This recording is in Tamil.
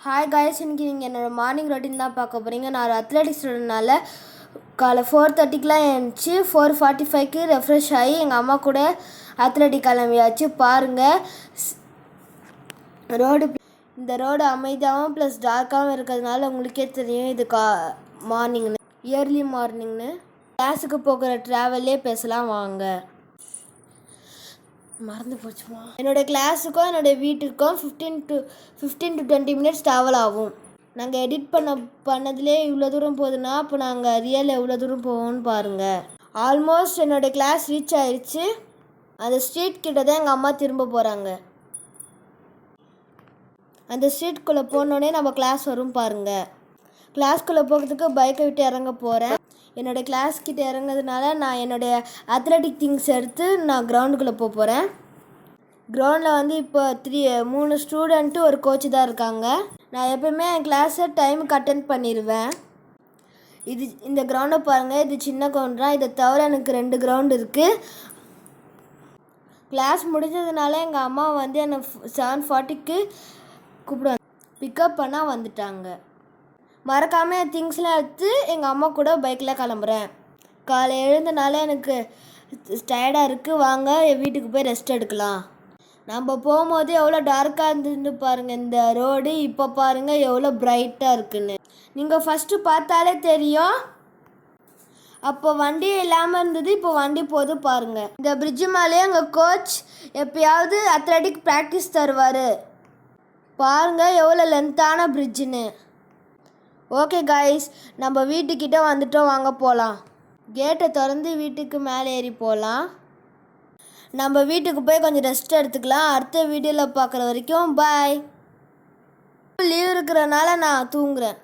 ஹாய் காய்ஸ், இன்றைக்கி நீங்கள் என்னோடய மார்னிங் ரொட்டீன் தான் பார்க்க போகிறீங்க. நான் ஒரு அத்லெட்டிக்ஸ் ஸ்டூடெண்ட்னால காலை 4:30க்குலாம் எழுந்துச்சி 4:45க்கு ரெஃப்ரெஷ் ஆகி எங்கள் அம்மா கூட அத்லெட்டிக் கிளம்பியாச்சு. பாருங்கள், இந்த ரோடு அமைதியாகவும் ப்ளஸ் டார்க்காகவும் இருக்கிறதுனால உங்களுக்கே தெரியும் இது மார்னிங்னு, இயர்லி மார்னிங்னு. கிளாஸுக்கு போகிற ட்ராவல்லே பேசலாம் வாங்க. மறந்து போச்சுமா. என்னோடய கிளாஸுக்கும் என்னுடைய வீட்டுக்கும் 15 to 20 மினிட்ஸ் ட்ராவல் ஆகும். நாங்கள் எடிட் பண்ணதுலேயே இவ்வளோ தூரம் போகுதுன்னா அப்போ நாங்கள் ரியல் எவ்வளோ தூரம் போவோம்னு பாருங்கள். ஆல்மோஸ்ட் என்னோடய கிளாஸ் ரீச் ஆயிடுச்சு. அந்த ஸ்ட்ரீட் கிட்ட தான் எங்கள் அம்மா திரும்ப போகிறாங்க. அந்த ஸ்ட்ரீட்குள்ளே போனோடனே நம்ம கிளாஸ் வரும் பாருங்கள். கிளாஸ்குள்ளே போகிறதுக்கு பைக்கை விட்டு இறங்க போகிறேன். என்னோடய கிளாஸ்கிட்ட இறங்குறதுனால நான் என்னுடைய அத்லெட்டிக் திங்ஸ் எடுத்து நான் கிரவுண்டுக்குள்ளே போகிறேன். கிரவுண்டில் இப்போ 3 ஸ்டூடெண்ட்டு ஒரு கோச்சு தான் இருக்காங்க. நான் எப்போயுமே என் கிளாஸை டைமுக்கு அட்டென்ட் பண்ணிடுவேன். இந்த கிரவுண்டை பாருங்கள், இது சின்ன கிரவுண்ட் தான். இதை தவிர எனக்கு 2 கிரவுண்டு இருக்குது. கிளாஸ் முடிஞ்சதுனால எங்கள் அம்மா என்னை 7:40க்கு கூப்பிடுவாங்க. பிக்கப் பண்ண வந்துட்டாங்க. மறக்காமல் என் திங்ஸ்லாம் எடுத்து எங்கள் அம்மா கூட பைக்கில் கிளம்புறேன். காலை எழுந்தனால எனக்கு டயர்டாக இருக்குது. வாங்க என் வீட்டுக்கு போய் ரெஸ்ட் எடுக்கலாம். நம்ம போகும்போது எவ்வளோ டார்க்காக இருந்துன்னு பாருங்கள் இந்த ரோடு. இப்போ பாருங்கள் எவ்வளோ பிரைட்டாக இருக்குன்னு. நீங்கள் ஃபஸ்ட்டு பார்த்தாலே தெரியும். அப்போ வண்டி இல்லாமல் இருந்தது, இப்போ வண்டி போது பாருங்கள். இந்த பிரிட்ஜு மேலேயே எங்கள் கோச் எப்போயாவது அத்லெட்டிக் ப்ராக்டிஸ் தருவார். பாருங்கள் எவ்வளோ லென்த்தான பிரிட்ஜுன்னு. ஓகே காய்ஸ், நம்ம வீட்டுக்கிட்ட வந்துட்டோம், வாங்க போகலாம். கேட்டை திறந்து வீட்டுக்கு மேலே ஏறி போகலாம். நம்ம வீட்டுக்கு போய் கொஞ்சம் ரெஸ்ட் எடுத்துக்கலாம். அடுத்த வீடியோவில் பார்க்குற வரைக்கும் பாய். லீவ் இருக்கிறனால நான் தூங்குறேன்.